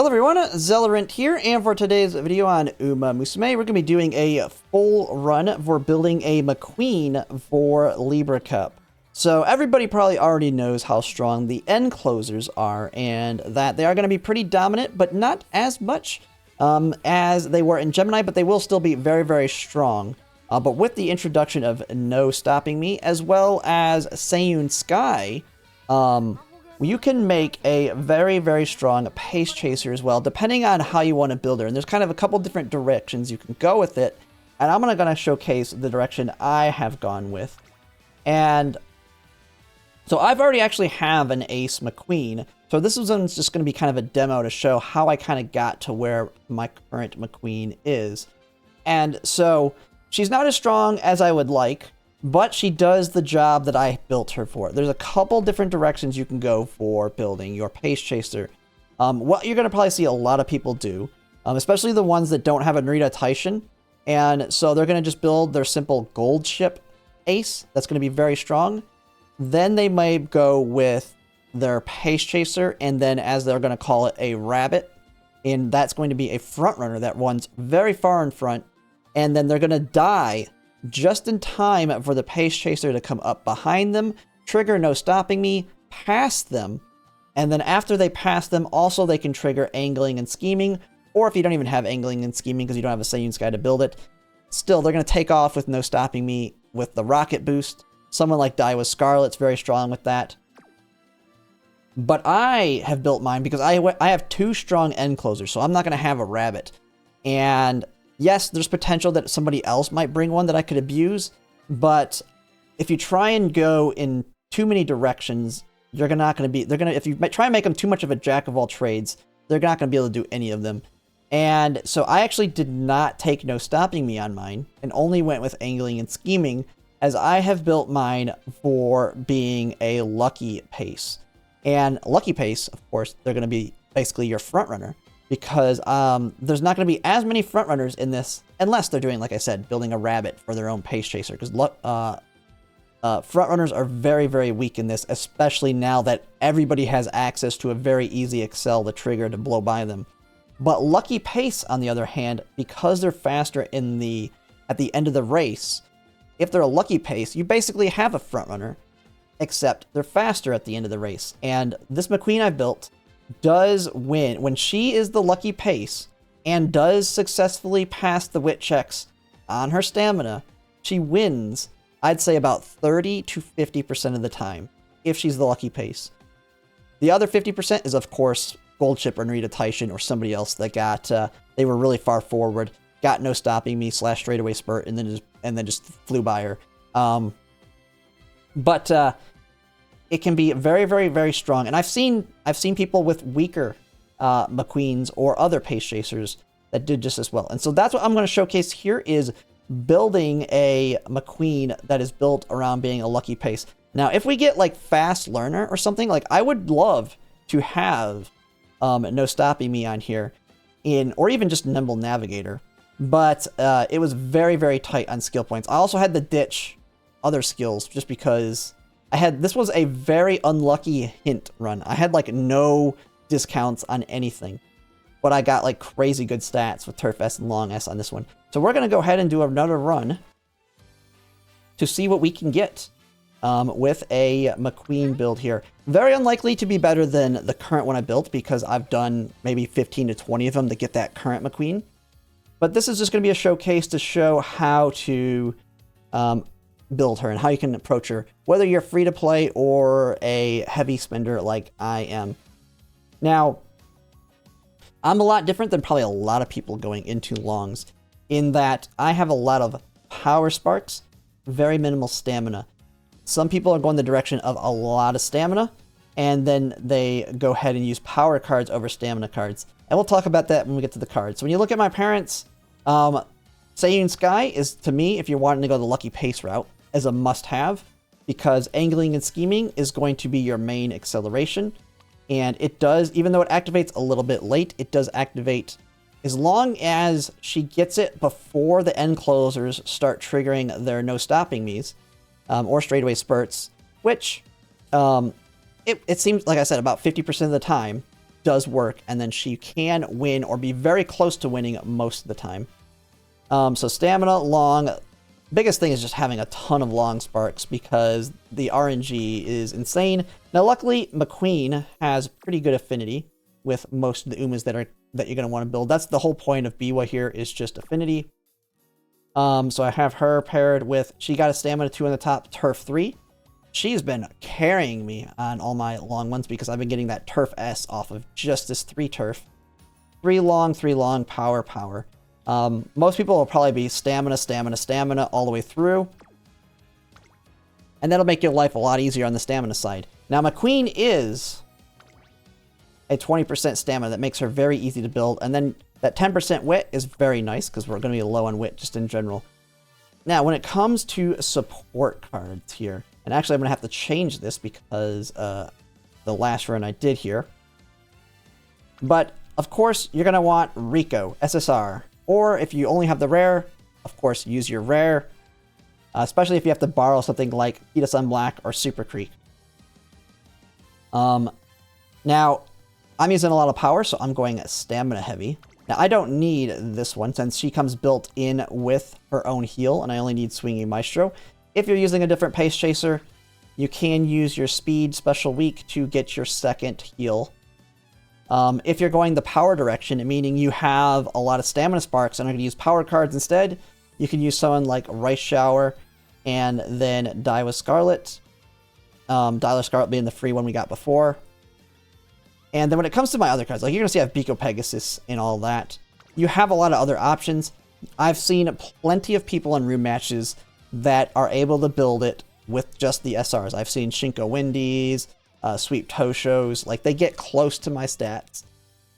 Hello everyone, Zellerant here, and for today's video on Umamusume, we're going to be doing a full run for building a Mcqueen for Libra Cup. So everybody probably already knows how strong the end closers are, and that they are going to be pretty dominant, but not as much as they were in Gemini, but they will still be very, very strong. But with the introduction of No Stopping Me, as well as Seiyun Sky, you can make a very, very strong pace chaser as well, depending on how you want to build her. And there's kind of a couple different directions you can go with it. And I'm going to showcase the direction I have gone with. And so I've already actually have an Ace Mcqueen. So this is just going to be kind of a demo to show how I kind of got to where my current Mcqueen is. And so she's not as strong as I would like, but she does the job that I built her for. There's a couple different directions you can go for building your pace chaser. What you're going to probably see a lot of people do, especially the ones that don't have a Narita Taishin, and so they're going to just build their simple gold ship ace. That's going to be very strong. Then they may go with their pace chaser, and then as they're going to call it, a rabbit, and that's going to be a front runner that runs very far in front, and then they're going to die just in time for the pace chaser to come up behind them, trigger No Stopping Me, pass them, and then after they pass them, also they can trigger Angling and Scheming, or if you don't even have Angling and Scheming because you don't have a Seiyun Sky to build it, still they're going to take off with No Stopping Me with the rocket boost. Someone like Daiwa's Scarlet's very strong with that. But I have built mine because I have two strong end closers, so I'm not going to have a rabbit. And yes, there's potential that somebody else might bring one that I could abuse, but if you try and go in too many directions, if you try and make them too much of a jack of all trades, they're not going to be able to do any of them. And so I actually did not take No Stopping Me on mine and only went with Angling and Scheming, as I have built mine for being a lucky pace. And lucky pace, of course, they're going to be basically your front runner, because there's not going to be as many frontrunners in this, unless they're doing, like I said, building a rabbit for their own pace chaser, because frontrunners are very, very weak in this, especially now that everybody has access to a very easy Excel to trigger to blow by them. But lucky pace, on the other hand, because they're faster at the end of the race, if they're a lucky pace, you basically have a frontrunner, except they're faster at the end of the race. And this Mcqueen I built does win when she is the lucky pace and does successfully pass the wit checks on her stamina. She wins, I'd say, about 30 to 50% of the time if she's the lucky pace. The other 50% is, of course, Gold Ship or Narita Taishin or somebody else that got they were really far forward, got No Stopping Me / straightaway spurt, and then just flew by her. But it can be very, very, very strong. And I've seen people with weaker Mcqueens or other pace chasers that did just as well. And so that's what I'm going to showcase here, is building a Mcqueen that is built around being a lucky pace. Now, if we get like Fast Learner or something, like I would love to have No Stopping Me on here, or even just Nimble Navigator. But it was very, very tight on skill points. I also had to ditch other skills just because this was a very unlucky hint run. I had like no discounts on anything, but I got like crazy good stats with Turf S and Long S on this one. So we're going to go ahead and do another run to see what we can get with a Mcqueen build here. Very unlikely to be better than the current one I built, because I've done maybe 15 to 20 of them to get that current Mcqueen. But this is just going to be a showcase to show how to build her and how you can approach her, whether you're free to play or a heavy spender like I am. Now, I'm a lot different than probably a lot of people going into longs, in that I have a lot of power sparks, very minimal stamina. Some people are going the direction of a lot of stamina, and then they go ahead and use power cards over stamina cards. And we'll talk about that when we get to the cards. So when you look at my parents, Seiyun Sky is, to me, if you're wanting to go the lucky pace route, as a must-have, because Angling and Scheming is going to be your main acceleration. And it does, even though it activates a little bit late, it does activate as long as she gets it before the end closers start triggering their No Stopping Me's or straightaway spurts, which it seems, like I said, about 50% of the time does work, and then she can win or be very close to winning most of the time. So stamina, long. Biggest thing is just having a ton of long sparks because the RNG is insane. Now, luckily, Mcqueen has pretty good affinity with most of the Umas that you're going to want to build. That's the whole point of Biwa here, is just affinity. So I have her paired with, she got a stamina 2 on the top, turf 3. She's been carrying me on all my long ones because I've been getting that turf S off of just this 3 turf. 3 long, power, power. Most people will probably be stamina, stamina, stamina all the way through. And that'll make your life a lot easier on the stamina side. Now, Mcqueen is a 20% stamina that makes her very easy to build. And then that 10% wit is very nice because we're going to be low on wit just in general. Now, when it comes to support cards here, and actually I'm going to have to change this because the last run I did here. But, of course, you're going to want Rico, SSR. Or if you only have the rare, of course, use your rare. Especially if you have to borrow something like Heat of Sun Black or Super Creek. Now, I'm using a lot of power, so I'm going stamina heavy. Now, I don't need this one since she comes built in with her own heal, and I only need Swinging Maestro. If you're using a different Pace Chaser, you can use your Speed Special Week to get your second heal. If you're going the power direction, meaning you have a lot of stamina sparks and are going to use power cards instead, you can use someone like Rice Shower and then Die with Scarlet. Die with Scarlet being the free one we got before. And then when it comes to my other cards, like you're going to see I have Biko Pegasus and all that. You have a lot of other options. I've seen plenty of people in room matches that are able to build it with just the SRs. I've seen Shinko Windies, Sweep Toshos, like they get close to my stats.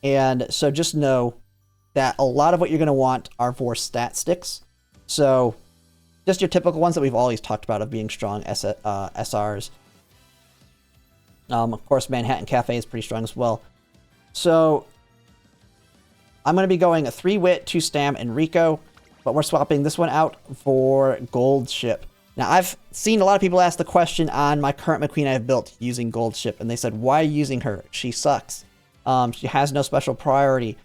And so just know that a lot of what you're going to want are for stat sticks. So just your typical ones that we've always talked about of being strong SRs. Of course, Manhattan Cafe is pretty strong as well. So I'm going to be going a 3 wit, 2 stam, and Rico, but we're swapping this one out for Gold Ship. Now, I've seen a lot of people ask the question on my current Mcqueen I've built using Gold Ship, and they said, why are you using her? She sucks. She has no special priority.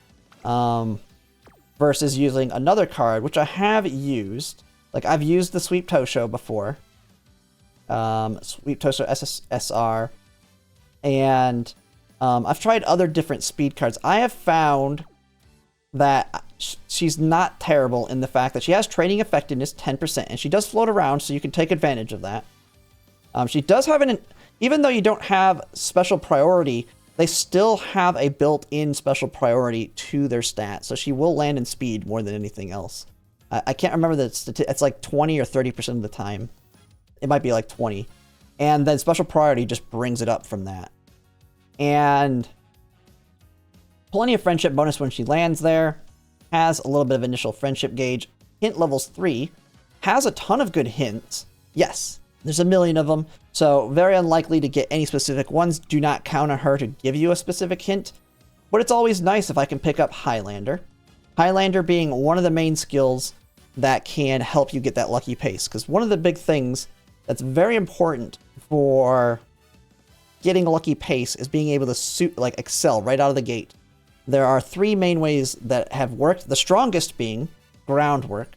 Versus using another card, which I have used. Like, I've used the Sweep Tosho before. Sweep Tosho SSR. And I've tried other different speed cards. I have found that she's not terrible in the fact that she has training effectiveness 10%, and she does float around, so you can take advantage of that. She does have even though you don't have special priority, they still have a built-in special priority to their stats, so she will land in speed more than anything else. I can't remember that it's like 20 or 30% of the time. It might be like 20. And then special priority just brings it up from that. And plenty of friendship bonus when she lands there. Has a little bit of initial friendship gauge. Hint levels 3. Has a ton of good hints. Yes, there's a million of them. So very unlikely to get any specific ones. Do not count on her to give you a specific hint. But it's always nice if I can pick up Highlander. Highlander being one of the main skills that can help you get that lucky pace. Because one of the big things that's very important for getting a lucky pace is being able to excel right out of the gate. There are 3 main ways that have worked. The strongest being groundwork.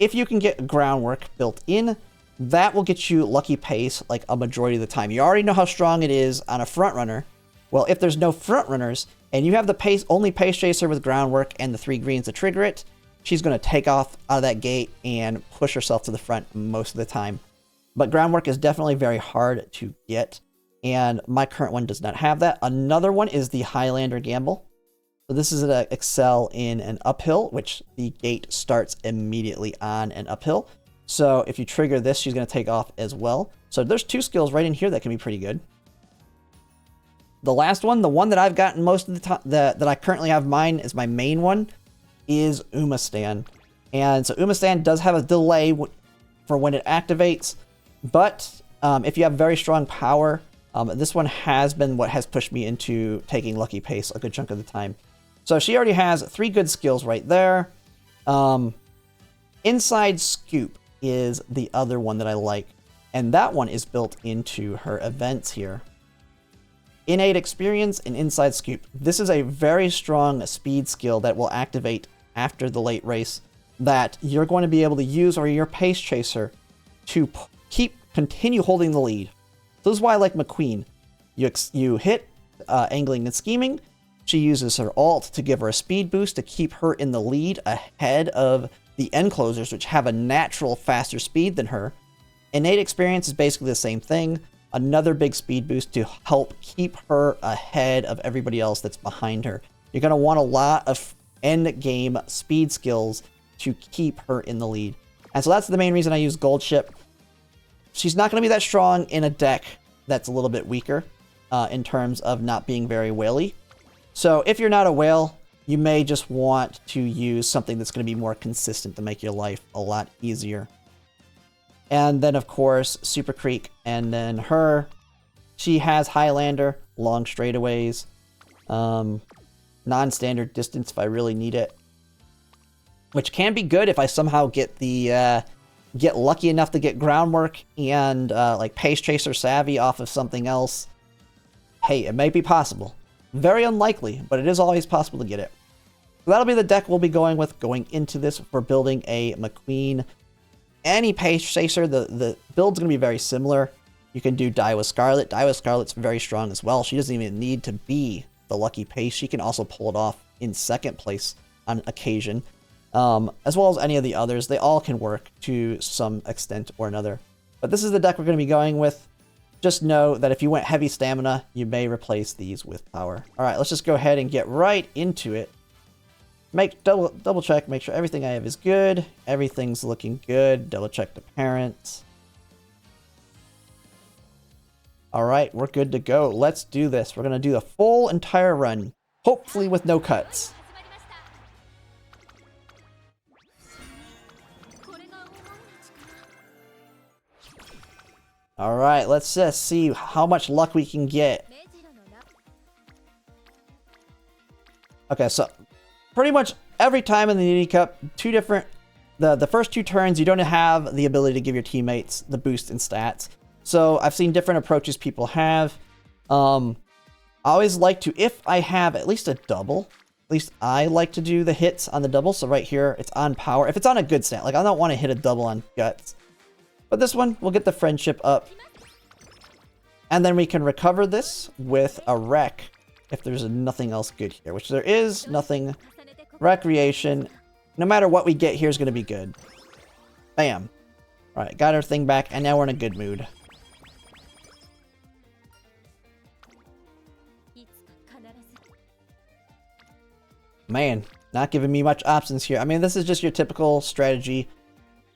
If you can get groundwork built in, that will get you lucky pace like a majority of the time. You already know how strong it is on a front runner. Well, if there's no front runners and you have the only pace chaser with groundwork and the 3 greens to trigger it, she's going to take off out of that gate and push herself to the front most of the time. But groundwork is definitely very hard to get, and my current one does not have that. Another one is the Highlander Gamble. So this is an excel in an uphill, which the gate starts immediately on an uphill. So if you trigger this, she's going to take off as well. So there's 2 skills right in here that can be pretty good. The last one, the one that I've gotten most of the time, that I currently have mine is my main one, is Umamusume. And so Umamusume does have a delay for when it activates, but if you have very strong power, this one has been what has pushed me into taking lucky pace a good chunk of the time. So she already has 3 good skills right there. Inside Scoop is the other one that I like, and that one is built into her events here. Innate Experience and Inside Scoop. This is a very strong speed skill that will activate after the late race that you're going to be able to use or your Pace Chaser to continue holding the lead. So this is why I like Mcqueen. You hit Angling and Scheming. She uses her ult to give her a speed boost to keep her in the lead ahead of the end closers, which have a natural faster speed than her. Innate Experience is basically the same thing. Another big speed boost to help keep her ahead of everybody else that's behind her. You're going to want a lot of end game speed skills to keep her in the lead. And so that's the main reason I use Gold Ship. She's not going to be that strong in a deck that's a little bit weaker in terms of not being very whaley. So if you're not a whale, you may just want to use something that's going to be more consistent to make your life a lot easier. And then, of course, Super Creek. And then her, she has Highlander, long straightaways, non-standard distance if I really need it. Which can be good if I somehow get the get lucky enough to get Groundwork and like Pace Chaser Savvy off of something else. Hey, it may be possible. Very unlikely, but it is always possible to get it. So that'll be the deck we'll be going with going into this for building a Mcqueen. Any Pace Chaser, the build's going to be very similar. You can do Die with Scarlet. Die with Scarlet's very strong as well. She doesn't even need to be the lucky Pace. She can also pull it off in second place on occasion. As well as any of the others. They all can work to some extent or another. But this is the deck we're going to be going with. Just know that if you went heavy stamina, you may replace these with power. Alright, let's just go ahead and get right into it. Double check, make sure everything I have is good. Everything's looking good. Double check the parents. Alright, we're good to go. Let's do this. We're going to do the full entire run. Hopefully with no cuts. Alright, let's just see how much luck we can get. Okay, so pretty much every time in the Unity Cup, the first two turns, you don't have the ability to give your teammates the boost in stats. So I've seen different approaches people have. I always like to, if I have at least a double, at least I like to do the hits on the double. So right here, it's on power. If it's on a good stat, like I don't want to hit a double on guts. But this one, we'll get the friendship up. And then we can recover this with a wreck if there's nothing else good here, which there is nothing. Recreation. No matter what we get here is going to be good. Bam. Alright, got our thing back, and now we're in a good mood. Man, not giving me much options here. I mean, this is just your typical strategy.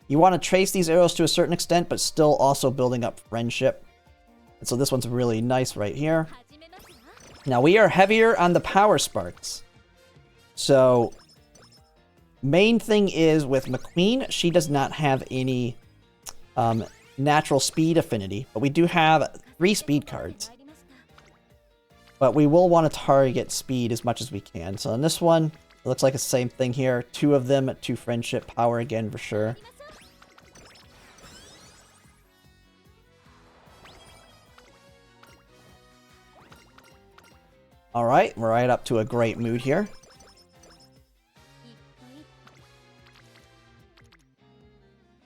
You want to trace these arrows to a certain extent, but still also building up friendship. And so this one's really nice right here. Now we are heavier on the power sparks. So, main thing is with Mcqueen, she does not have any natural speed affinity, but we do have 3 speed cards. But we will want to target speed as much as we can. So in this one, it looks like the same thing here. 2 of them, 2 friendship, power again for sure. Alright, we're right up to a great mood here.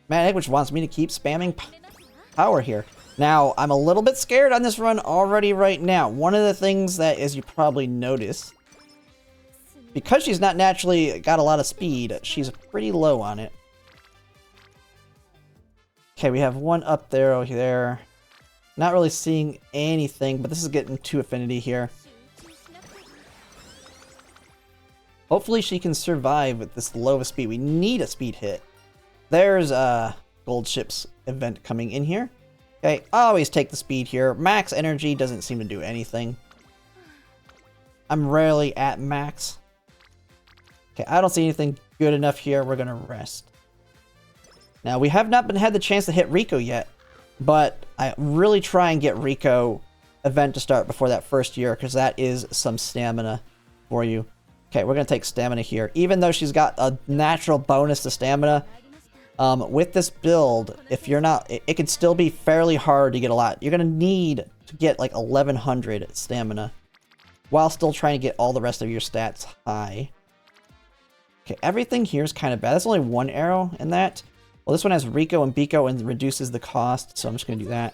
Man, which wants me to keep spamming power here. Now, I'm a little bit scared on this run already right now. One of the things that, as you probably notice, because she's not naturally got a lot of speed, she's pretty low on it. Okay, we have one up there over there. Not really seeing anything, but this is getting 2 affinity here. Hopefully she can survive with this low of speed. We need a speed hit. There's a Gold Ship's event coming in here. Okay, I always take the speed here. Max energy doesn't seem to do anything. I'm rarely at max. Okay, I don't see anything good enough here. We're going to rest. Now, we have not had the chance to hit Rico yet, but I really try and get Rico event to start before that first year, because that is some stamina for you. Okay, we're going to take stamina here. Even though she's got a natural bonus to stamina, with this build, if you're not, it can still be fairly hard to get a lot. You're going to need to to get like 1100 stamina while still trying to get all the rest of your stats high. Okay, everything here is kind of bad. There's only one arrow in that. Well, this one has Rico and Biko and reduces the cost, so I'm just going to do that.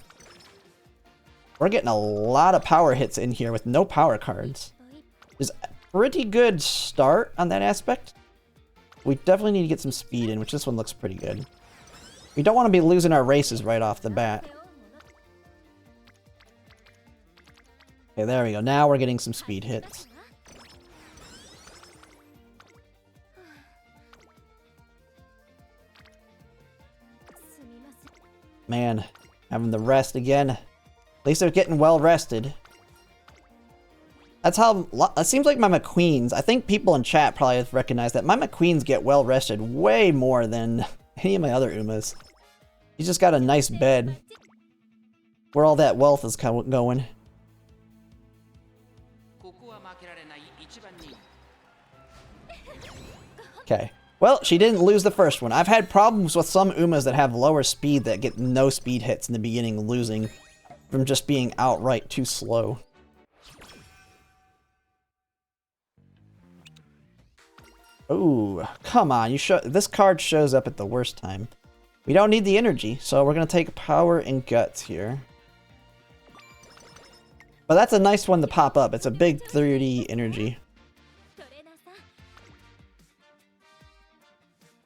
We're getting a lot of power hits in here with no power cards. It's a pretty good start on that aspect. We definitely need to get some speed in, which this one looks pretty good. We don't want to be losing our races right off the bat. Okay, there we go. Now we're getting some speed hits. Man, having the rest again. At least they're getting well rested. That's how... It seems like my Mcqueens... I think people in chat probably have recognized that my Mcqueens get well rested way more than any of my other Umas. He's just got a nice bed where all that wealth is going. Okay. Well, she didn't lose the first one. I've had problems with some Umas that have lower speed that get no speed hits in the beginning, losing from just being outright too slow. Ooh, come on. This card shows up at the worst time. We don't need the energy, so we're going to take power and guts here. But that's a nice one to pop up. It's a big 30 energy.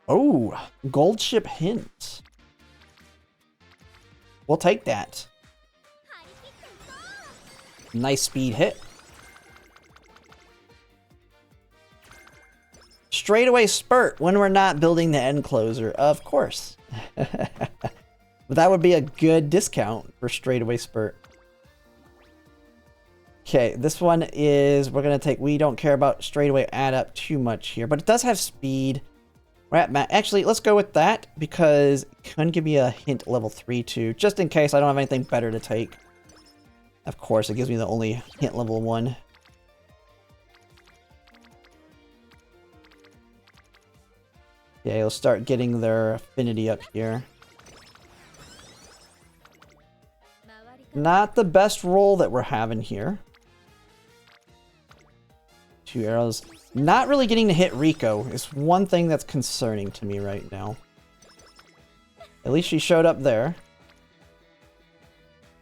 Oh, gold ship hint. We'll take that. Nice speed hit. Straightaway spurt when we're not building the end closer, of course. But that would be a good discount for straightaway spurt. Okay, this one is, we're going to take, we don't care about straightaway add up too much here, but it does have speed. We're at max. Actually, let's go with that because it can give me a hint level 3 too, just in case I don't have anything better to take. Of course, it gives me the only hint level 1. Yeah, you'll start getting their affinity up here. Not the best roll that we're having here. 2 arrows. Not really getting to hit Rico is one thing that's concerning to me right now. At least she showed up there.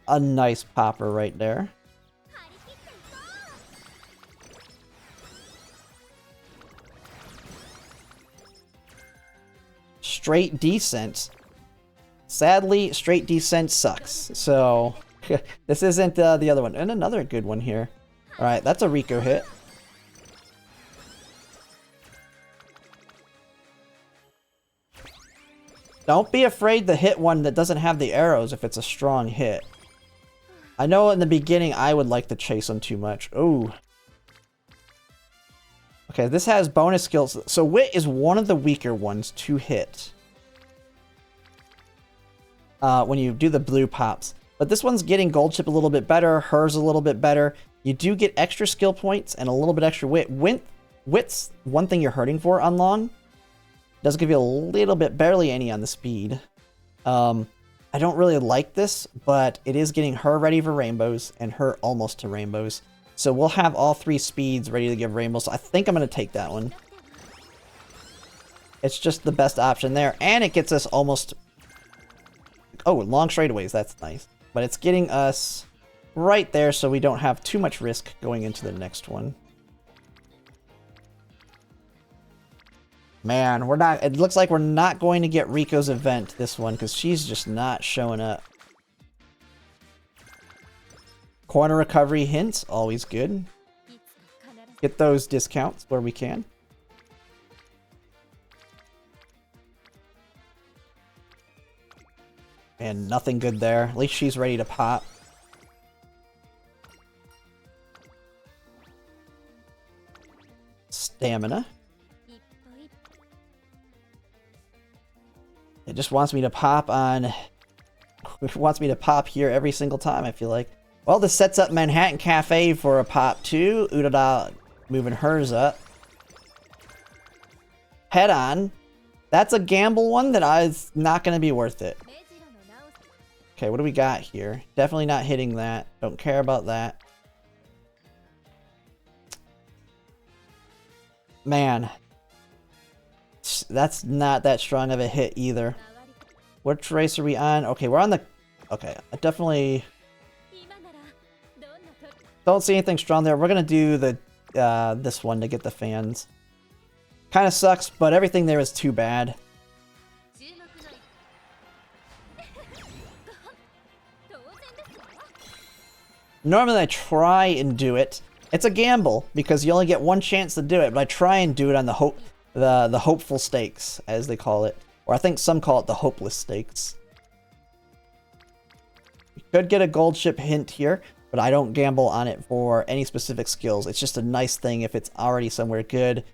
A nice popper right there. Straight descent. Sadly, straight descent sucks. So, this isn't the other one. And another good one here. Alright, that's a Rico hit. Don't be afraid to hit one that doesn't have the arrows if it's a strong hit. I know in the beginning I would like to chase them too much. Ooh. Okay, this has bonus skills. So Wit is one of the weaker ones to hit. When you do the blue pops. But this one's getting gold chip a little bit better. Hers a little bit better. You do get extra skill points and a little bit extra wit. Wit's one thing you're hurting for on long. Does give you a little bit, barely any on the speed. I don't really like this, but it is getting her ready for rainbows and her almost to rainbows. So we'll have all 3 speeds ready to give rainbows. So I think I'm going to take that one. It's just the best option there. And it gets us almost... Oh, long straightaways. That's nice. But it's getting us right there so we don't have too much risk going into the next one. Man, we're not... It looks like we're not going to get Rico's event this one because she's just not showing up. Corner recovery hints, always good. Get those discounts where we can. And nothing good there. At least she's ready to pop. Stamina. It just wants me to pop on... It wants me to pop here every single time, I feel like. Well, this sets up Manhattan Cafe for a pop too. Udada moving hers up. Head on. That's a gamble one that is not going to be worth it. Okay, what do we got here? Definitely not hitting that. Don't care about that. Man. That's not that strong of a hit either. Which race are we on? Okay, we're on the... Okay, I definitely... Don't see anything strong there. We're gonna do the this one to get the fans. Kind of sucks, but everything there is too bad. Normally I try and do it. It's a gamble because you only get one chance to do it, but I try and do it on the hopeful stakes, as they call it. Or I think some call it the hopeless stakes. You could get a gold ship hint here, but I don't gamble on it for any specific skills. It's just a nice thing if it's already somewhere good.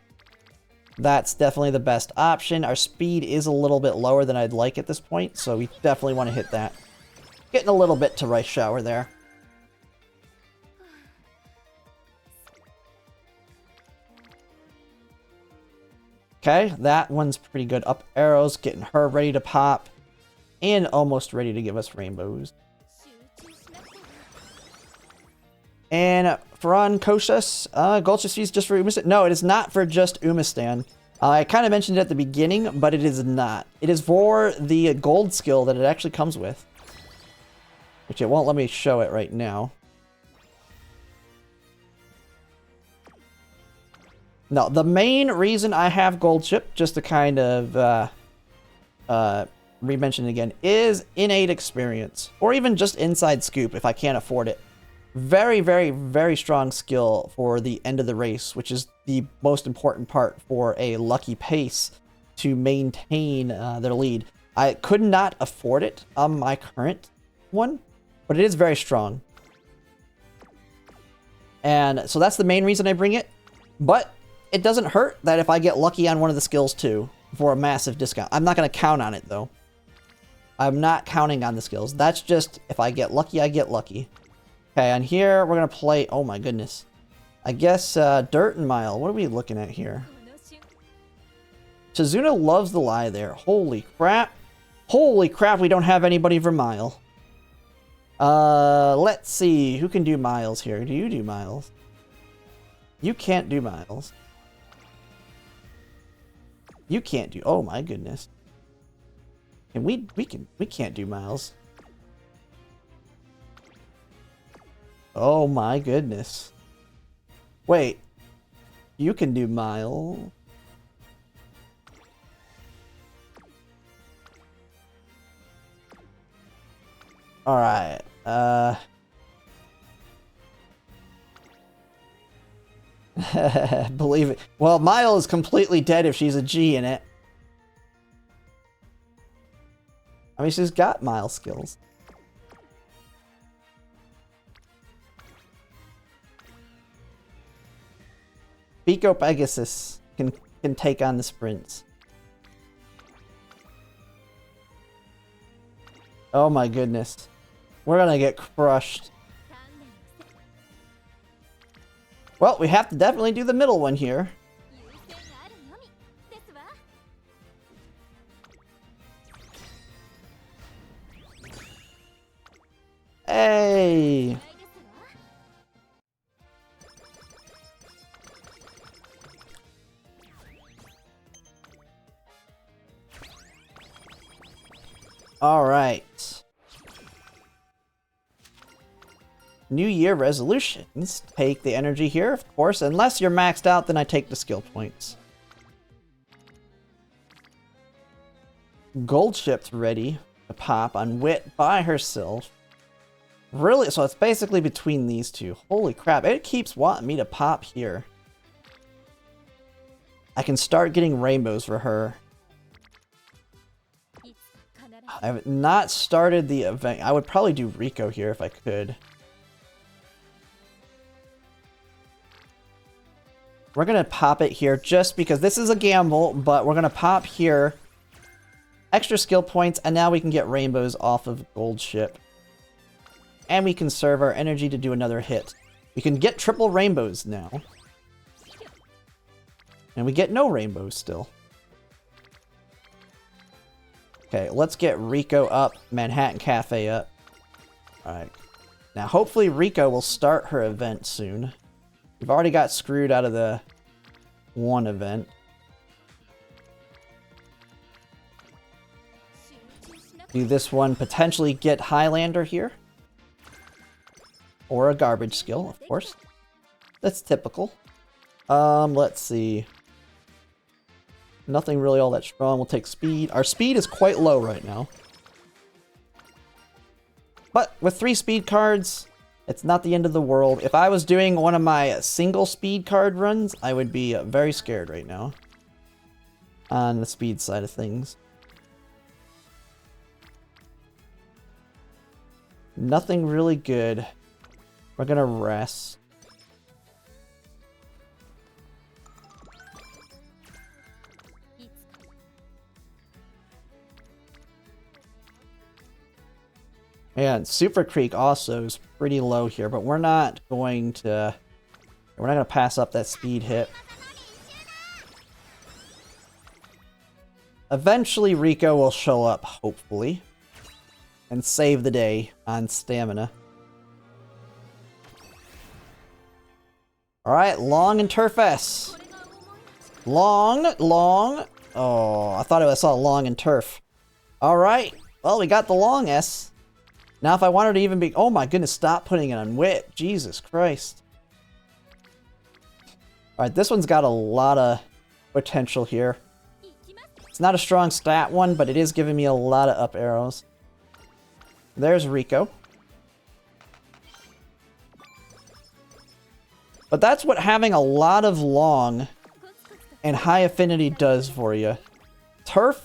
That's definitely the best option. Our speed is a little bit lower than I'd like at this point, so we definitely want to hit that. Getting a little bit to Rice Shower there. Okay, that one's pretty good. Up arrows, getting her ready to pop. And almost ready to give us rainbows. And Faran Koshas, gold ship is just for Umastan. No, it is not for just Umastan. I kind of mentioned it at the beginning, but it is not. It is for the gold skill that it actually comes with. Which it won't let me show it right now. No, the main reason I have gold ship, just to kind of re-mention it again, is innate experience. Or even just inside scoop if I can't afford it. Very, very, very strong skill for the end of the race, which is the most important part for a lucky pace to maintain their lead. I could not afford it on my current one, but it is very strong. And so that's the main reason I bring it. But it doesn't hurt that if I get lucky on one of the skills too for a massive discount. I'm not going to count on it though. I'm not counting on the skills. That's just if I get lucky, I get lucky. Okay, on here, we're going to play... Oh my goodness. I guess Dirt and Mile. What are we looking at here? Chizuna loves the lie there. Holy crap. Holy crap, we don't have anybody for Mile. Let's see. Who can do Miles here? Do you do Miles? You can't do Miles. You can't do... Oh my goodness. And we can't do Miles. Oh my goodness. Wait. You can do Mile. Alright. Believe it. Well, Mile is completely dead if she's a G in it. I mean, she's got Mile skills. Pico Pegasus can take on the sprints. Oh my goodness. We're gonna get crushed. Well, we have to definitely do the middle one here. Hey! All right. New Year resolutions. Take the energy here, of course. Unless you're maxed out, then I take the skill points. Gold ship's ready to pop on Wit by herself. Really? So it's basically between these two. Holy crap. It keeps wanting me to pop here. I can start getting rainbows for her. I have not started the event. I would probably do Rico here if I could. We're going to pop it here just because this is a gamble, but we're going to pop here. Extra skill points, and now we can get rainbows off of Gold Ship. And we conserve our energy to do another hit. We can get triple rainbows now. And we get no rainbows still. Okay, let's get Rico up, Manhattan Cafe up. Alright. Now, hopefully Rico will start her event soon. We've already got screwed out of the one event. Do this one, potentially get Highlander here. Or a garbage skill, of course. That's typical. Let's see. Nothing really all that strong. We'll take speed. Our speed is quite low right now. But with 3 speed cards, it's not the end of the world. If I was doing one of my single speed card runs, I would be very scared right now. On the speed side of things. Nothing really good. We're gonna rest. And Super Creek also is pretty low here, but we're not going to pass up that speed hit. Eventually Rico will show up, hopefully, and save the day on stamina. Alright, Long and Turf S. Long. Oh, I thought I saw Long and Turf. Alright, well, we got the Long S. Now, if I wanted to even be... Oh my goodness, stop putting it on Wit. Jesus Christ. Alright, this one's got a lot of potential here. It's not a strong stat one, but it is giving me a lot of up arrows. There's Rico. But that's what having a lot of Long and high affinity does for you. Turf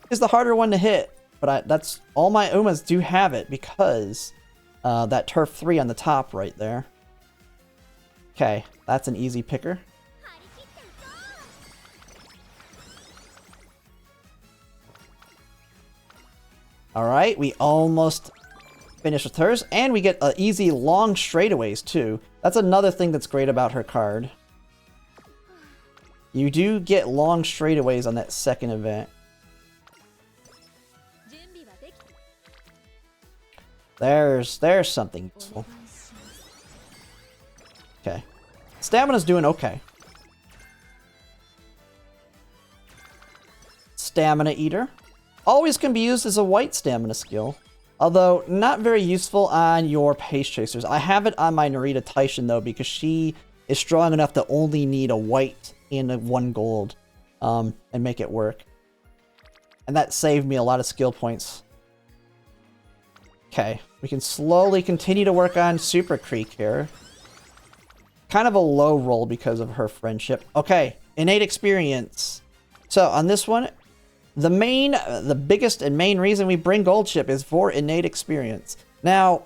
is the harder one to hit. But that's all my Umas do have it because that Turf 3 on the top right there. Okay, that's an easy picker. Alright, we almost finished with hers. And we get easy long straightaways too. That's another thing that's great about her card. You do get long straightaways on that second event. There's something useful. Okay. Stamina's doing okay. Stamina Eater. Always can be used as a white stamina skill. Although, not very useful on your Pace Chasers. I have it on my Narita Taishin though, because she is strong enough to only need a white and a 1 gold. And make it work. And that saved me a lot of skill points. Okay, we can slowly continue to work on Super Creek here. Kind of a low roll because of her friendship. Okay, innate experience. So on this one, the biggest and main reason we bring Gold Ship is for innate experience. Now,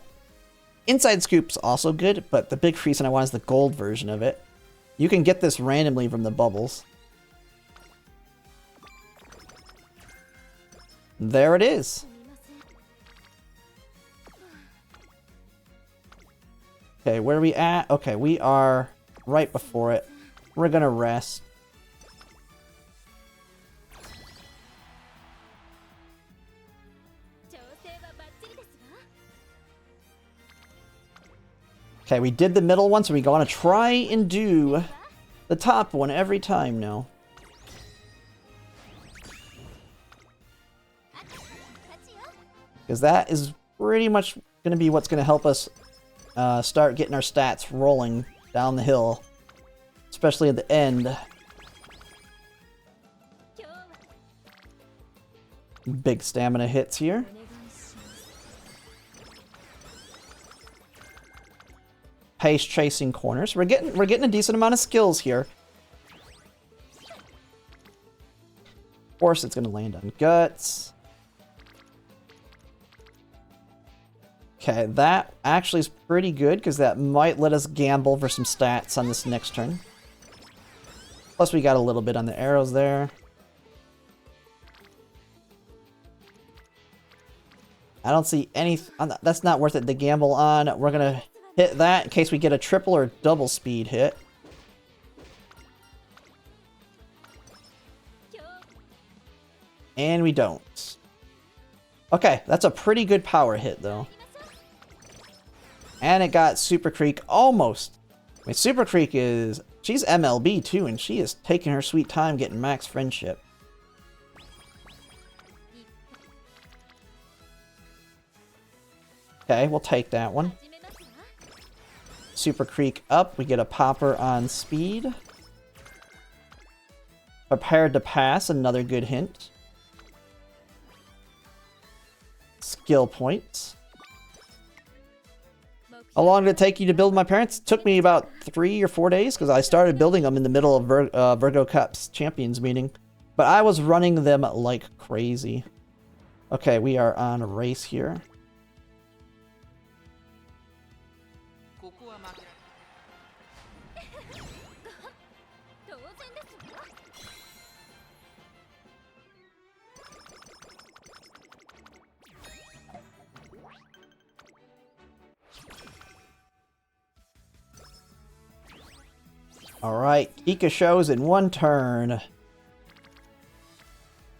Inside Scoop's also good, but the big reason I want is the gold version of it. You can get this randomly from the bubbles. There it is. Okay, where are we at? Okay, we are right before it. We're gonna rest. Okay, we did the middle one, so we want to try and do the top one every time now. Because that is pretty much going to be what's going to help us start getting our stats rolling down the hill. Especially at the end. Big stamina hits here. Pace chasing corners. We're getting a decent amount of skills here. Of course, it's going to land on guts. Okay, that actually is pretty good because that might let us gamble for some stats on this next turn. Plus, we got a little bit on the arrows there. I don't see any... That's not worth it to gamble on. We're going to hit that in case we get a triple or double speed hit. And we don't. Okay, that's a pretty good power hit, though. And it got Super Creek almost. I mean, Super Creek is... She's MLB too, and she is taking her sweet time getting max friendship. Okay, we'll take that one. Super Creek up. We get a popper on speed. Prepared to pass. Another good hint. Skill points. How long did it take you to build my parents? It took me about 3 or 4 days because I started building them in the middle of Virgo Cup's Champions meeting. But I was running them like crazy. Okay, we are on a race here. Alright, Kika shows in one turn.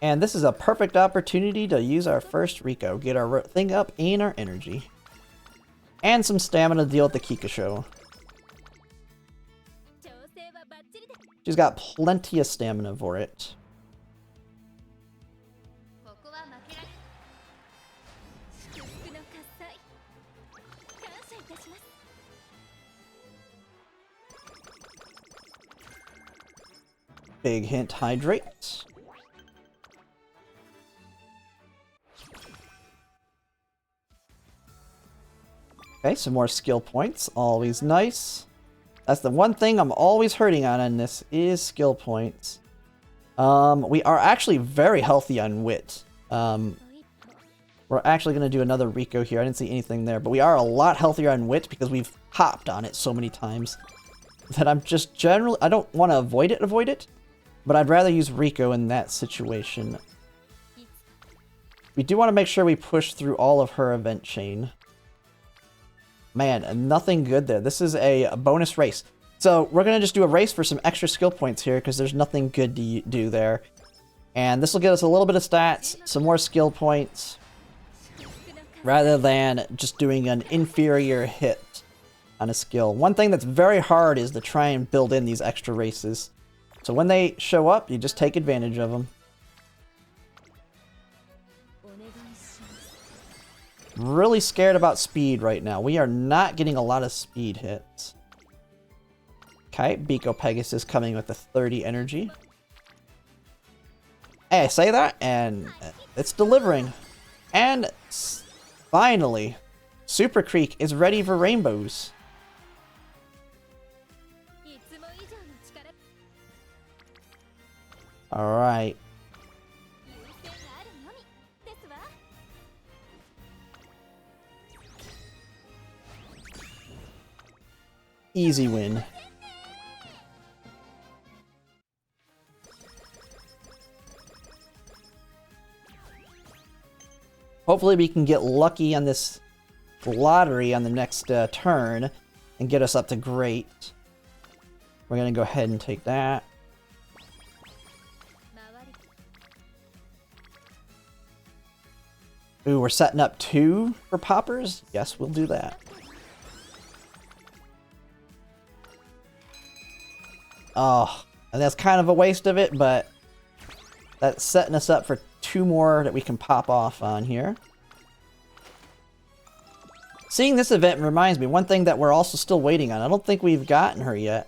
And this is a perfect opportunity to use our first Rico. Get our thing up and our energy. And some stamina to deal with the Kika show. She's got plenty of stamina for it. Big hint, hydrate. Okay, some more skill points. Always nice. That's the one thing I'm always hurting on in this is skill points. We are actually very healthy on wit. We're actually going to do another Rico here. I didn't see anything there, but we are a lot healthier on wit because we've hopped on it so many times that I'm just generally... I don't want to avoid it. But I'd rather use Rico in that situation. We do want to make sure we push through all of her event chain. Man, nothing good there. This is a bonus race. So we're going to just do a race for some extra skill points here because there's nothing good to do there. And this will get us a little bit of stats, some more skill points, rather than just doing an inferior hit on a skill. One thing that's very hard is to try and build in these extra races. So when they show up, you just take advantage of them. Really scared about speed right now. We are not getting a lot of speed hits. Okay, Biko Pegasus coming with the 30 energy. Hey, I say that, and it's delivering. And finally, Super Creek is ready for rainbows. Alright. Easy win. Hopefully we can get lucky on this lottery on the next turn and get us up to great. We're going to go ahead and take that. Ooh, we're setting up 2 for poppers? Yes, we'll do that. Oh, and that's kind of a waste of it, but that's setting us up for 2 more that we can pop off on here. Seeing this event reminds me, one thing that we're also still waiting on. I don't think we've gotten her yet.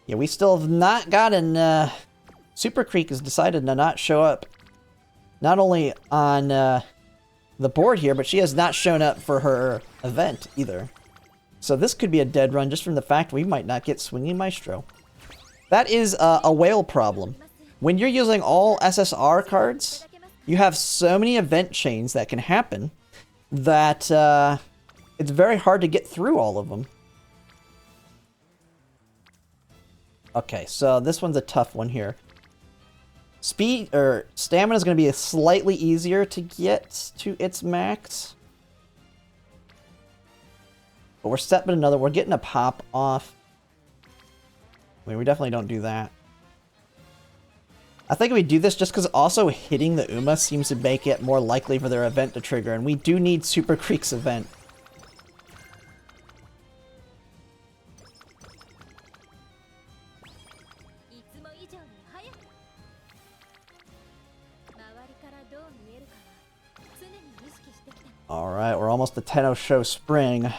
Yeah, we still have not gotten... Super Creek has decided to not show up. Not only on the board here, but she has not shown up for her event either. So this could be a dead run just from the fact we might not get Swinging Maestro. That is a whale problem. When you're using all SSR cards, you have so many event chains that can happen that it's very hard to get through all of them. Okay, so this one's a tough one here. Speed or stamina is going to be slightly easier to get to its max. But we're stepping another. We're getting a pop off. I mean, we definitely don't do that. I think we do this just because also hitting the Uma seems to make it more likely for their event to trigger. And we do need Super Creek's event. Alright, we're almost to Tenno Show Spring.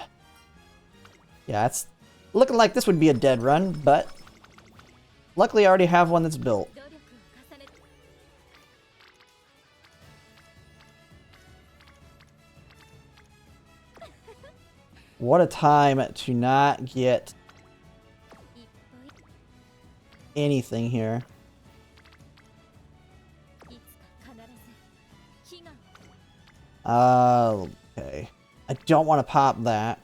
Yeah, it's looking like this would be a dead run, but luckily I already have one that's built. What a time to not get anything here. Okay. I don't want to pop that.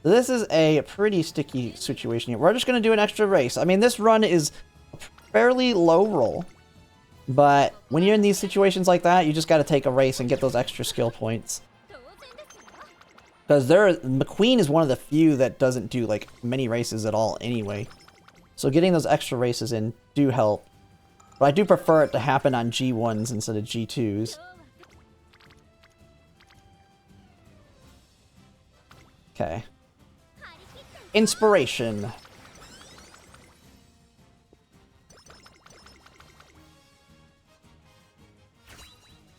This is a pretty sticky situation here. We're just going to do an extra race. I mean, this run is a fairly low roll. But when you're in these situations like that, you just got to take a race and get those extra skill points. Because Mcqueen is one of the few that doesn't do like many races at all anyway. So getting those extra races in do help. But I do prefer it to happen on G1s instead of G2s. Okay. Inspiration.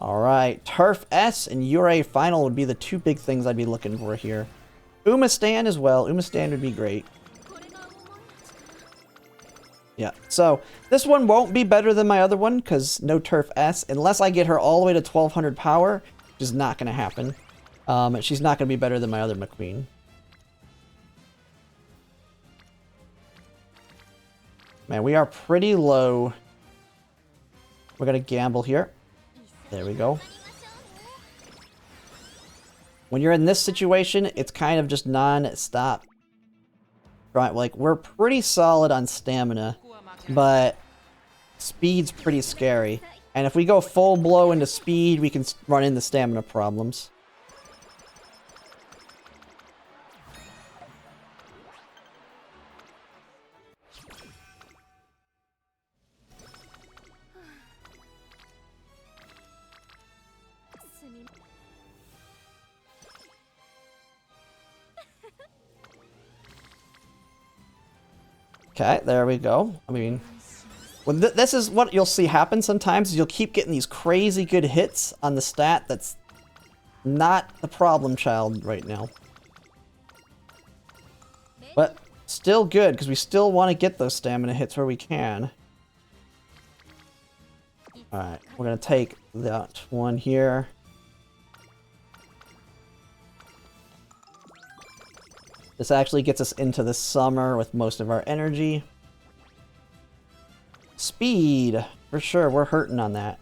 Alright, Turf S and Ure Final would be the two big things I'd be looking for here. Umamusume as well. Umamusume would be great. Yeah, so this one won't be better than my other one because no Turf S. Unless I get her all the way to 1200 power, which is not going to happen. She's not going to be better than my other Mcqueen. Man, we are pretty low. We're going to gamble here. There we go. When you're in this situation, it's kind of just non-stop. Right, like, we're pretty solid on stamina, but speed's pretty scary. And if we go full blow into speed, we can run into stamina problems. Okay, there we go. I mean, when this is what you'll see happen sometimes, is you'll keep getting these crazy good hits on the stat that's not the problem child right now. But still good, because we still want to get those stamina hits where we can. Alright, we're going to take that one here. This actually gets us into the summer with most of our energy. Speed! For sure, we're hurting on that.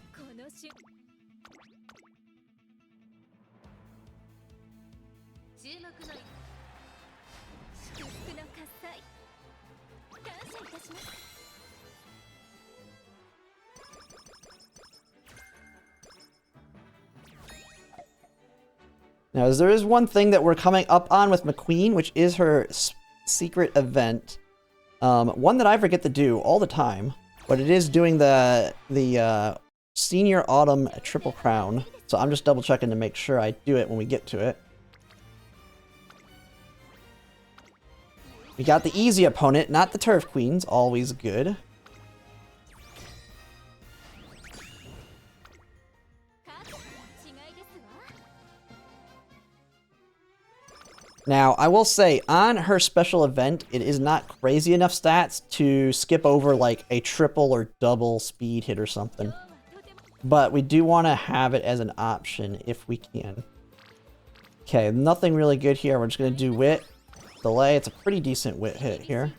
Now, there is one thing that we're coming up on with Mcqueen, which is her secret event. One that I forget to do all the time, but it is doing the Senior Autumn Triple Crown. So I'm just double checking to make sure I do it when we get to it. We got the easy opponent, not the Turf Queens, always good. Now, I will say, on her special event, it is not crazy enough stats to skip over, like, a triple or double speed hit or something. But we do want to have it as an option, if we can. Okay, nothing really good here. We're just going to do Wit. Delay. It's a pretty decent Wit hit here.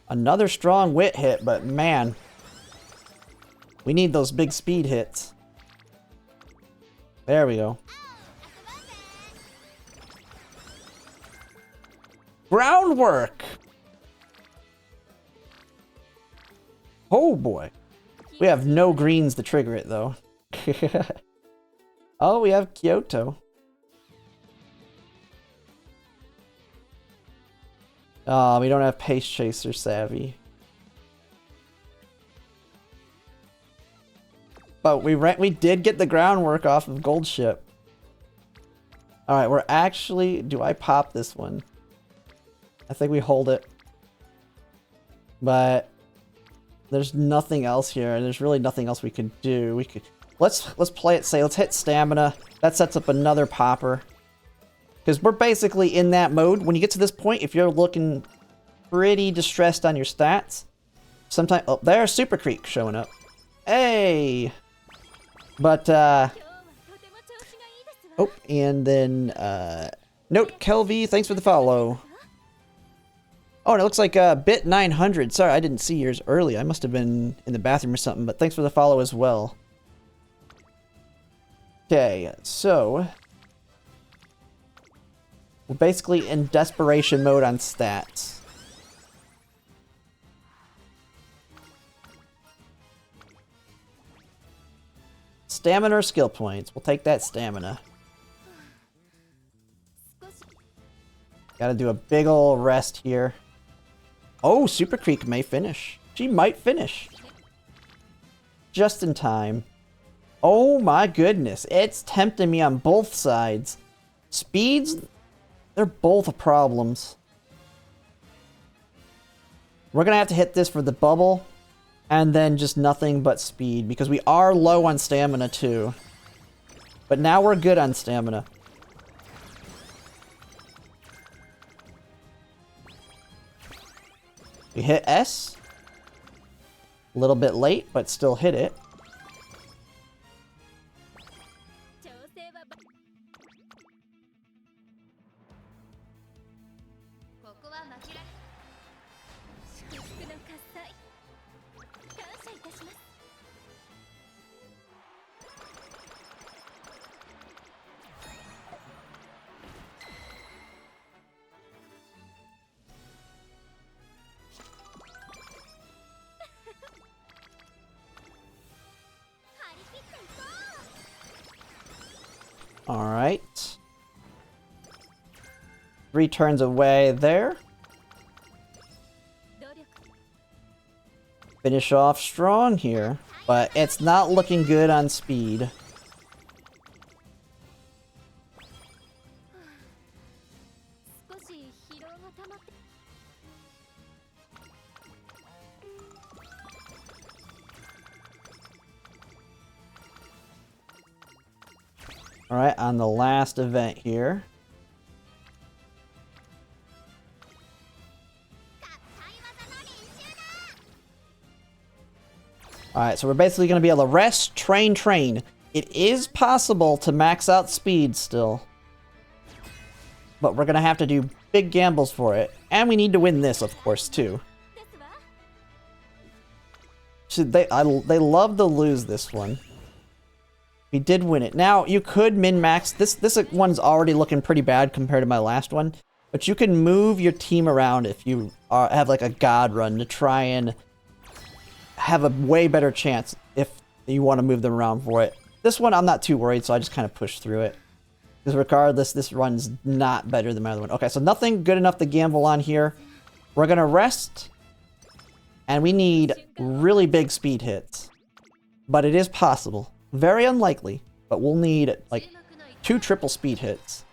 Another strong Wit hit, but man, we need those big speed hits. There we go. Groundwork! Oh boy. We have no greens to trigger it though. Oh, we have Kyoto. Oh, we don't have Pace Chaser Savvy. But we did get the groundwork off of Gold Ship. Alright, we're actually... Do I pop this one? I think we hold it. But There's nothing else here, and there's really nothing else we could do. We could let's play it safe. Let's hit stamina. That sets up another popper. Because we're basically in that mode. When you get to this point, if you're looking pretty distressed on your stats, sometimes oh, there's Super Creek showing up. Hey. But oh, and then Note Kelvy, thanks for the follow. Oh, and it looks like Bit 900. Sorry, I didn't see yours early. I must have been in the bathroom or something, but thanks for the follow as well. Okay, so we're basically in desperation mode on stats. Stamina or skill points? We'll take that stamina. Gotta do a big ol' rest here. Oh, Super Creek may finish. She might finish. Just in time. Oh my goodness. It's tempting me on both sides. Speeds, they're both problems. We're gonna have to hit this for the bubble. And then just nothing but speed. Because we are low on stamina too. But now we're good on stamina. We hit S. A little bit late, but still hit it. Alright. 3 turns away there. Finish off strong here, but it's not looking good on speed. Alright, on the last event here. Alright, so we're basically going to be able to rest, train. It is possible to max out speed still. But we're going to have to do big gambles for it. And we need to win this, of course, too. They love to lose this one. We did win it. Now, you could min-max. This one's already looking pretty bad compared to my last one. But you can move your team around if you have like a god run to try and have a way better chance if you want to move them around for it. This one, I'm not too worried, so I just kind of push through it. Because regardless, this run's not better than my other one. Okay, so nothing good enough to gamble on here. We're going to rest. And we need really big speed hits. But it is possible. Very unlikely, but we'll need like 2 triple speed hits.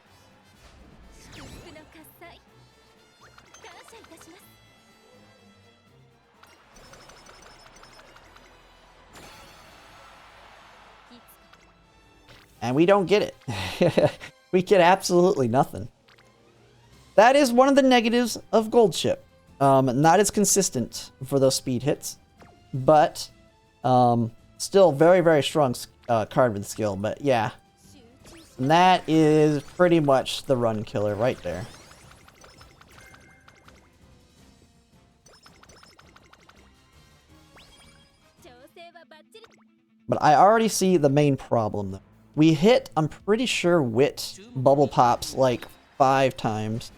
And we don't get it. We get absolutely nothing. That is one of the negatives of Gold Ship. Not as consistent for those speed hits, but still very, very strong card with skill, but yeah. And that is pretty much the run killer right there. But I already see the main problem though. We hit, I'm pretty sure, Wit bubble pops like 5 times.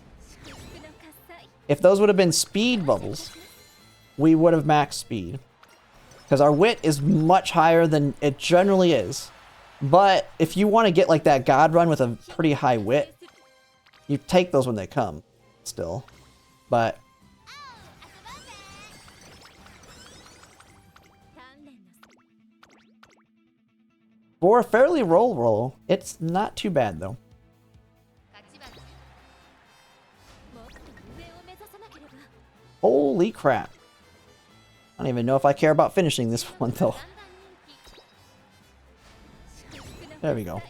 If those would have been speed bubbles, we would have maxed speed. Because our wit is much higher than it generally is. But if you want to get like that god run with a pretty high wit, you take those when they come still. But for a fairly roll, it's not too bad though. Holy crap. I don't even know if I care about finishing this one, though. There we go.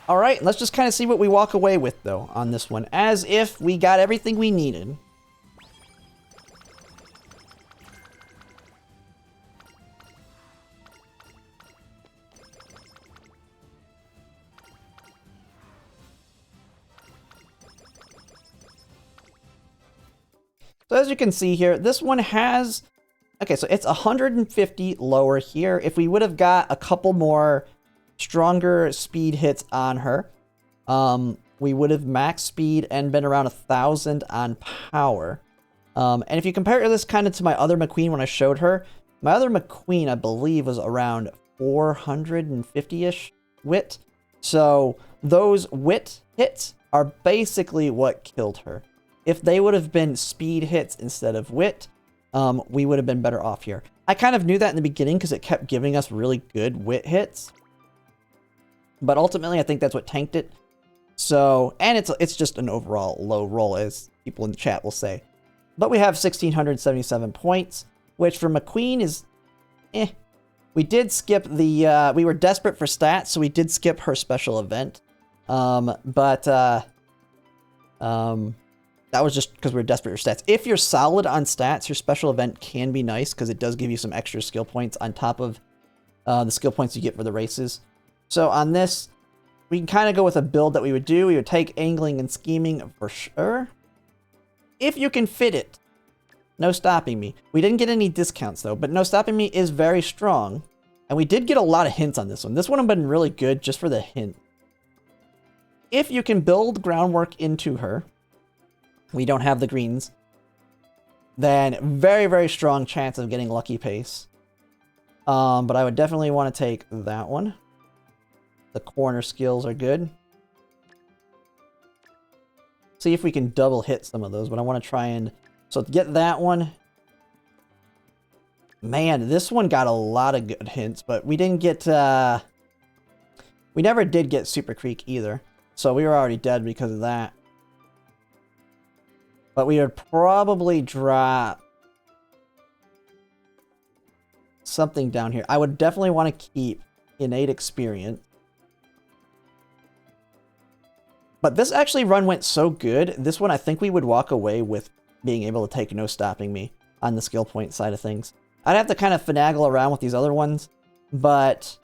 Alright, let's just kind of see what we walk away with, though, on this one. As if we got everything we needed. So as you can see here, this one has... Okay, so it's 150 lower here. If we would have got a couple more stronger speed hits on her, we would have max speed and been around 1,000 on power. And if you compare this kind of to my other Mcqueen when I showed her, my other Mcqueen, I believe, was around 450-ish wit. So those wit hits are basically what killed her. If they would have been speed hits instead of wit, we would have been better off here. I kind of knew that in the beginning because it kept giving us really good wit hits. But ultimately, I think that's what tanked it. So, and it's just an overall low roll, as people in the chat will say. But we have 1,677 points, which for Mcqueen is, eh. We did skip the, we were desperate for stats, so we did skip her special event. That was just because we were desperate for stats. If you're solid on stats, your special event can be nice because it does give you some extra skill points on top of the skill points you get for the races. So on this, we can kind of go with a build that we would do. We would take angling and scheming for sure. If you can fit it. No stopping me. We didn't get any discounts though, but no stopping me is very strong. And we did get a lot of hints on this one. This one would have been really good just for the hint. If you can build groundwork into her, we don't have the greens, then very, very strong chance of getting lucky pace. But I would definitely want to take that one. The corner skills are good. See if we can double hit some of those, but I want to try and... So to get that one... Man, this one got a lot of good hints, but we didn't get... We never did get Super Creek either, so we were already dead because of that. But we would probably drop something down here. I would definitely want to keep innate experience. But this actually run went so good. This one, I think we would walk away with being able to take no stopping me on the skill point side of things. I'd have to kind of finagle around with these other ones, but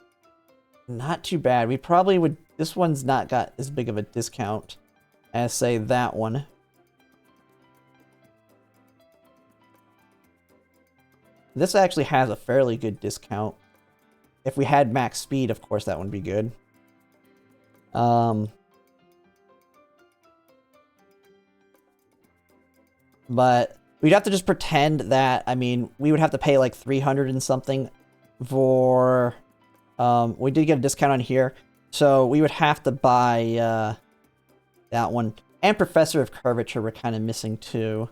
not too bad. We probably would... This one's not got as big of a discount as, say, that one. This actually has a fairly good discount. If we had max speed, of course, that would be good. But we'd have to just pretend that, I mean, we would have to pay like 300 and something for... we did get a discount on here. So we would have to buy that one. And Professor of Curvature we're kind of missing too.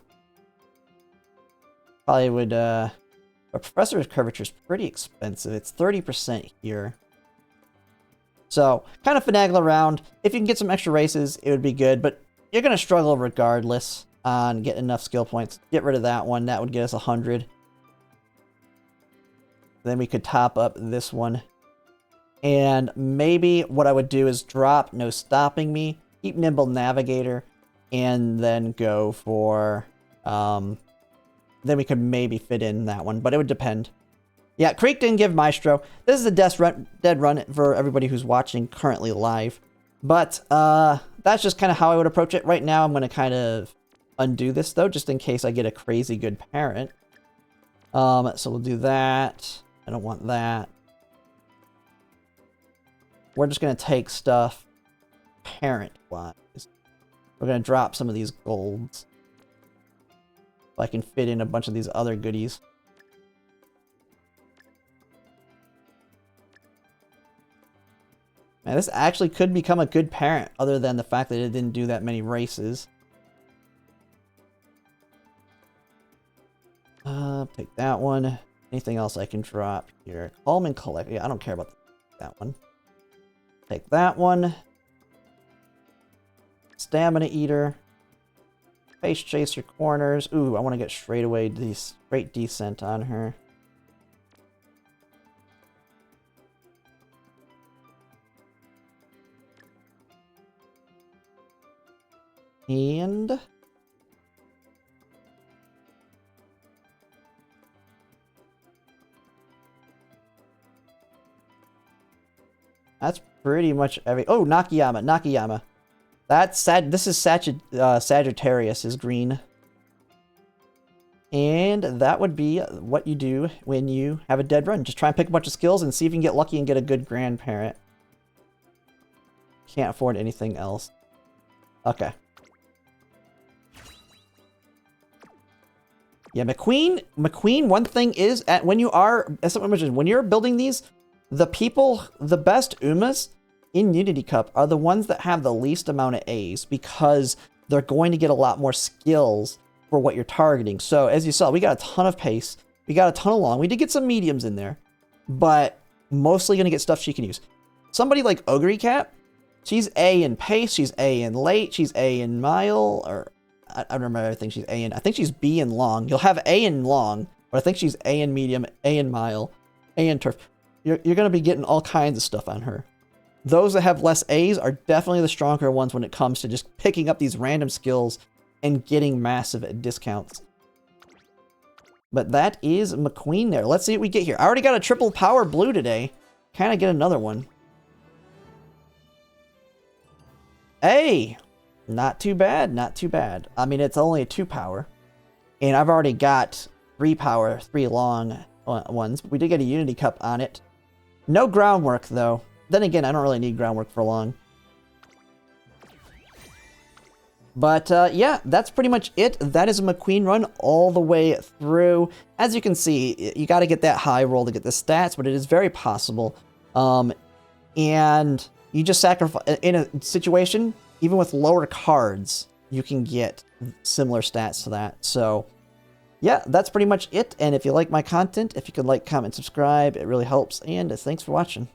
Probably would... But Professor of Curvature is pretty expensive. It's 30% here. So, kind of finagle around. If you can get some extra races, it would be good. But you're going to struggle regardless on getting enough skill points. Get rid of that one. That would get us 100. Then we could top up this one. And maybe what I would do is drop No Stopping Me, keep Nimble Navigator, and then go for... then we could maybe fit in that one, but it would depend. Yeah, Creek didn't give Maestro. This is a dead run for everybody who's watching currently live. But that's just kind of how I would approach it. Right now, I'm going to kind of undo this, though, just in case I get a crazy good parent. So we'll do that. I don't want that. We're just going to take stuff parent-wise. We're going to drop some of these golds. So I can fit in a bunch of these other goodies. Man, this actually could become a good parent, other than the fact that it didn't do that many races. Take that one. Anything else I can drop here? Calm and Collect. Yeah, I don't care about that one. Take that one. Stamina Eater. Face Chaser Corners. Ooh, I want to get straight descent on her. And that's pretty much oh, Nakayama. That's sad. This is Sagittarius is green. And that would be what you do when you have a dead run. Just try and pick a bunch of skills and see if you can get lucky and get a good grandparent. Can't afford anything else. Okay. Yeah, Mcqueen, one thing is, when you're building these, the best Umas in Unity Cup are the ones that have the least amount of A's, because they're going to get a lot more skills for what you're targeting. So as you saw, we got a ton of pace, we got a ton of long, we did get some mediums in there, but mostly going to get stuff she can use. Somebody like Ogre Cat, she's A in pace, she's A in late, she's A in mile, or I don't remember everything she's A in. I think she's B in long. You'll have A in long, but I think she's A in medium, A in mile, A in turf. You're going to be getting all kinds of stuff on her. Those that have less A's are definitely the stronger ones when it comes to just picking up these random skills and getting massive discounts. But that is Mcqueen there. Let's see what we get here. I already got a triple power blue today. Can I get another one? Hey! Not too bad, not too bad. I mean, it's only a 2 power. And I've already got 3 power, 3 long ones. But we did get a Unity Cup on it. No groundwork, though. Then again, I don't really need groundwork for long. But yeah, that's pretty much it. That is a Mcqueen run all the way through. As you can see, you got to get that high roll to get the stats, but it is very possible. And you just sacrifice in a situation, even with lower cards, you can get similar stats to that. So yeah, that's pretty much it. And if you like my content, if you could like, comment, subscribe, it really helps. And thanks for watching.